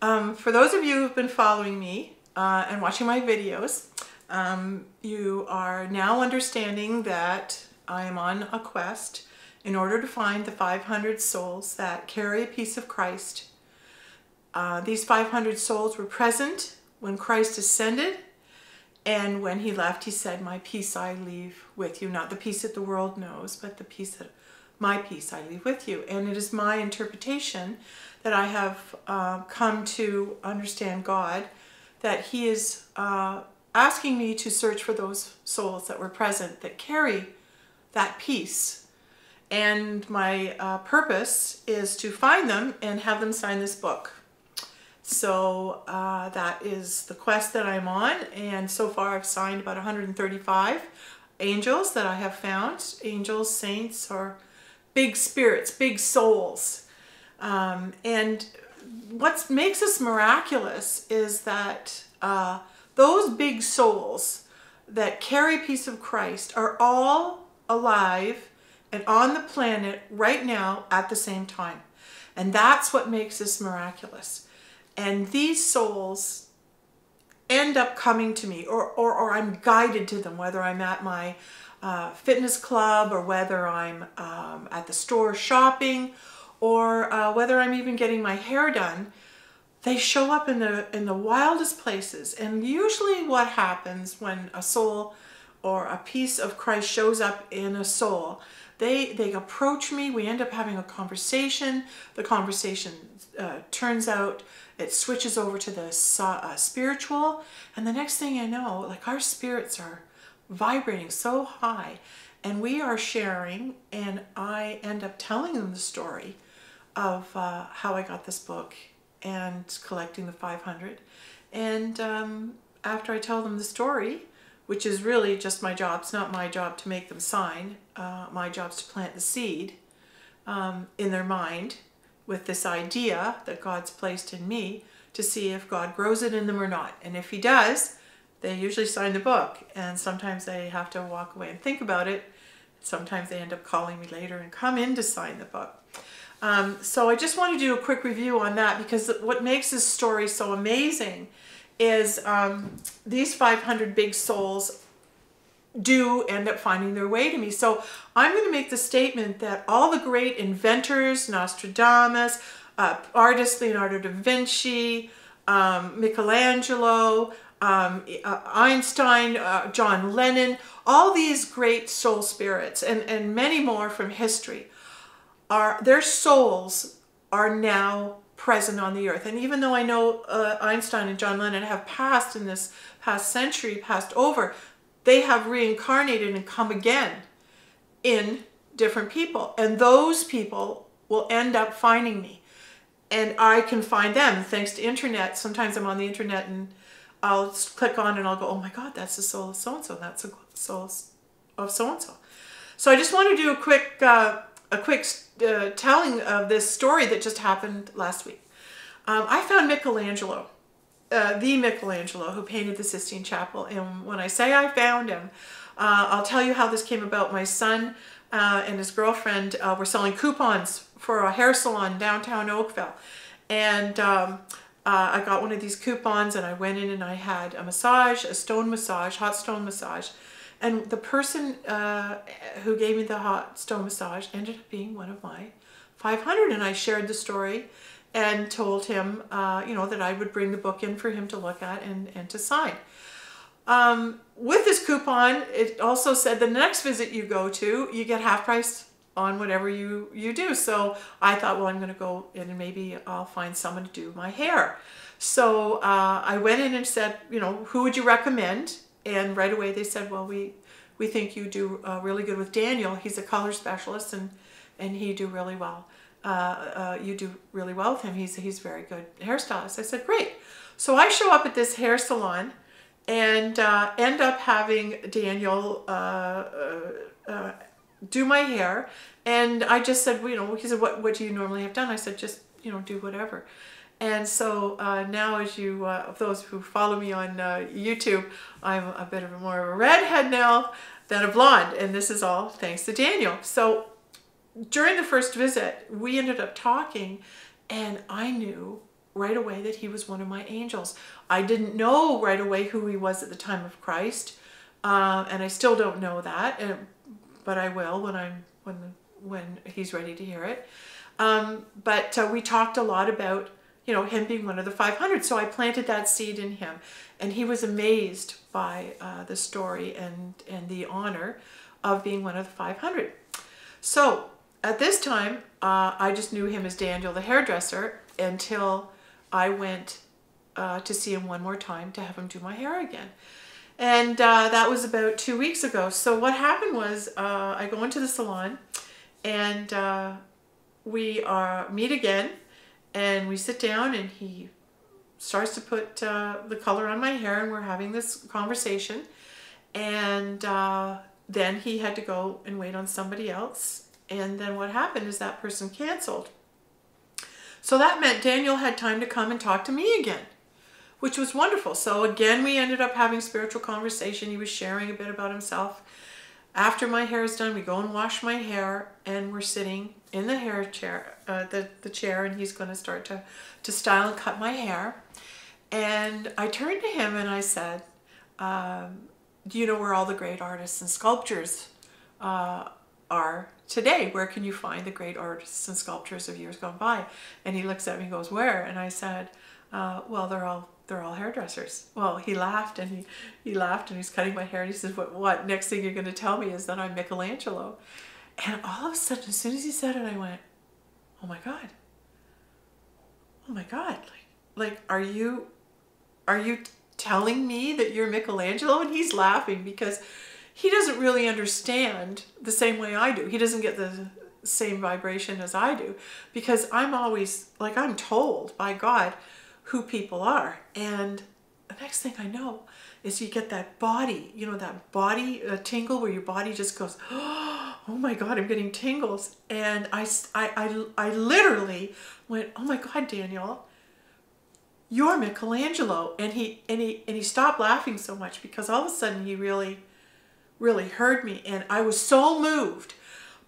For those of you who've been following me and watching my videos, you are now understanding that I am on a quest in order to find the 500 souls that carry a piece of Christ. These 500 souls were present when Christ ascended, and when he left, he said, "My peace I leave with you." Not the peace that the world knows, but the peace that my peace I leave with you. And it is my interpretation that I have come to understand God, that he is asking me to search for those souls that were present that carry that peace. And my purpose is to find them and have them sign this book. So that is the quest that I'm on, and so far I've signed about 135 angels that I have found. Angels, saints, or big spirits, big souls. And what makes us miraculous is that those big souls that carry a piece of Christ are all alive and on the planet right now at the same time. And that's what makes us miraculous. And these souls end up coming to me, or I'm guided to them, whether I'm at my fitness club, or whether I'm at the store shopping, or whether I'm even getting my hair done. They show up in the wildest places. And usually what happens when a soul or a piece of Christ shows up in a soul, they approach me, we end up having a conversation. The conversation turns out, it switches over to the spiritual, and the next thing you know, like, our spirits are vibrating so high, and we are sharing, and I end up telling them the story of how I got this book and collecting the 500. And after I tell them the story, which is really just my job, it's not my job to make them sign, my job is to plant the seed in their mind with this idea that God's placed in me, to see if God grows it in them or not. And if he does, they usually sign the book, and sometimes they have to walk away and think about it. Sometimes they end up calling me later and come in to sign the book. So I just want to do a quick review on that, because what makes this story so amazing is these 500 big souls do end up finding their way to me. So I'm going to make the statement that all the great inventors, Nostradamus, artists Leonardo da Vinci, Michelangelo, Einstein, John Lennon, all these great soul spirits, and many more from history, their souls are now present on the earth. And even though I know Einstein and John Lennon have passed in this past century, passed over, they have reincarnated and come again in different people. And those people will end up finding me. And I can find them thanks to internet. Sometimes I'm on the internet and I'll click on and I'll go, oh my God, that's the soul of so-and-so. That's the soul of so-and-so. So I just want to do a quick telling of this story that just happened last week. I found Michelangelo. The Michelangelo who painted the Sistine Chapel. And when I say I found him, I'll tell you how this came about. My son and his girlfriend were selling coupons for a hair salon downtown Oakville. And I got one of these coupons, and I went in and I had a massage, a stone massage, hot stone massage. And the person who gave me the hot stone massage ended up being one of my 500. And I shared the story and told him, you know, that I would bring the book in for him to look at and to sign. With this coupon, it also said the next visit you go to, you get half price on whatever you do. So I thought, well, I'm going to go in and maybe I'll find someone to do my hair. So I went in and said, you know, who would you recommend? And right away they said, well, we think you do really good with Daniel. He's a color specialist, and he do really well. You do really well with him. He's a very good hairstylist. I said, great. So I show up at this hair salon and end up having Daniel do my hair. And I just said, well, you know, he said, what do you normally have done? I said, just, you know, do whatever. And so now, as you, those who follow me on YouTube, I'm a bit of more of a redhead now than a blonde. And this is all thanks to Daniel. So during the first visit, we ended up talking, and I knew right away that he was one of my angels. I didn't know right away who he was at the time of Christ, and I still don't know that, but I will when he's ready to hear it. But we talked a lot about, you know, him being one of the 500. So I planted that seed in him, and he was amazed by the story and the honor of being one of the 500. So at this time, I just knew him as Daniel the hairdresser until I went to see him one more time to have him do my hair again. And that was about 2 weeks ago. So what happened was I go into the salon, and we meet again, and we sit down, and he starts to put the color on my hair, and we're having this conversation. And then he had to go and wait on somebody else. And then what happened is that person canceled. So that meant Daniel had time to come and talk to me again, which was wonderful. So again, we ended up having spiritual conversation. He was sharing a bit about himself. After my hair is done, we go and wash my hair, and we're sitting in the hair chair, the chair, and he's going to start to style and cut my hair. And I turned to him and I said, do you know where all the great artists and sculptors are today? Where can you find the great artists and sculptors of years gone by? And he looks at me and goes, where? And I said, well, they're all hairdressers. Well, he laughed, and he laughed, and he's cutting my hair, and he says, what? Next thing you're going to tell me is that I'm Michelangelo. And all of a sudden, as soon as he said it, I went, oh my God. Oh my God. Like, are you telling me that you're Michelangelo? And he's laughing because he doesn't really understand the same way I do. He doesn't get the same vibration as I do, because I'm always, like, I'm told by God who people are. And the next thing I know is you get that body, you know, that body tingle where your body just goes, oh my God, I'm getting tingles. And I literally went, oh my God, Daniel, you're Michelangelo. And he stopped laughing so much, because all of a sudden he really heard me. And I was so moved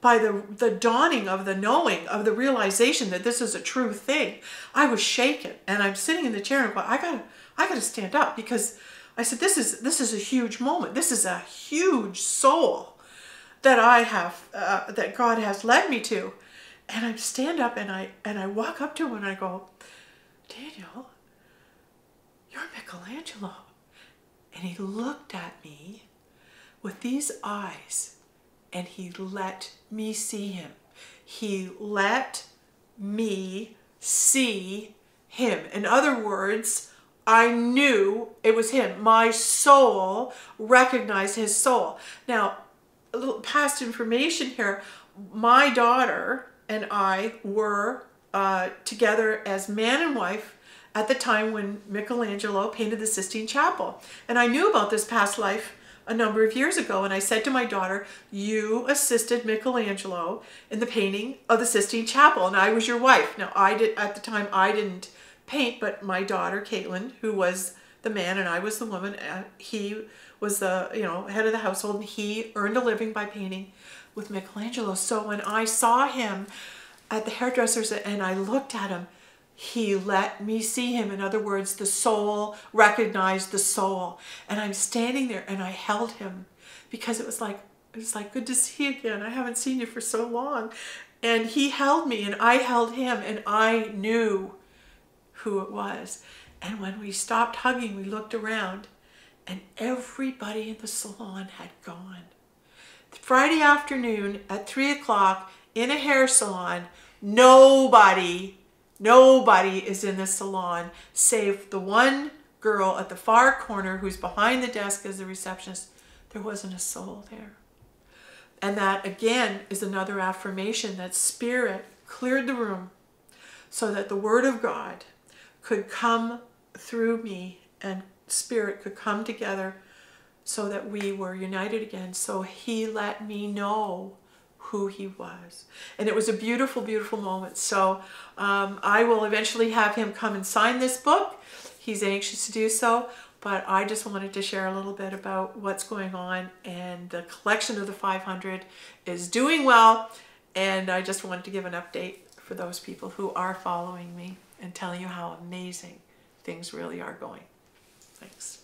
by the dawning of the knowing, of the realization that this is a true thing. I was shaken, and I'm sitting in the chair, and I'm going, I gotta stand up, because I said, this is a huge moment. This is a huge soul that I have, that God has led me to. And I stand up, and I walk up to him, and I go, Daniel, you're Michelangelo. And he looked at me with these eyes, and he let me see him. He let me see him. In other words, I knew it was him. My soul recognized his soul. Now, a little past information here. My daughter and I were together as man and wife at the time when Michelangelo painted the Sistine Chapel. And I knew about this past life a number of years ago, and I said to my daughter, you assisted Michelangelo in the painting of the Sistine Chapel, and I was your wife. Now, at the time I didn't paint, but my daughter Caitlin, who was the man and I was the woman, he was the head of the household, and he earned a living by painting with Michelangelo. So when I saw him at the hairdresser's and I looked at him, he let me see him. In other words, the soul recognized the soul. And I'm standing there, and I held him, because it was like good to see you again. I haven't seen you for so long. And he held me, and I held him, and I knew who it was. And when we stopped hugging, we looked around, and everybody in the salon had gone. Friday afternoon at 3 o'clock in a hair salon, nobody is in the salon save the one girl at the far corner who's behind the desk as the receptionist. There wasn't a soul there. And that, again, is another affirmation that Spirit cleared the room so that the Word of God could come through me, and Spirit could come together so that we were united again. So he let me know who he was. And it was a beautiful, beautiful moment. So I will eventually have him come and sign this book. He's anxious to do so, but I just wanted to share a little bit about what's going on, and the collection of the 500 is doing well, and I just wanted to give an update for those people who are following me. and telling you how amazing things really are going. Thanks.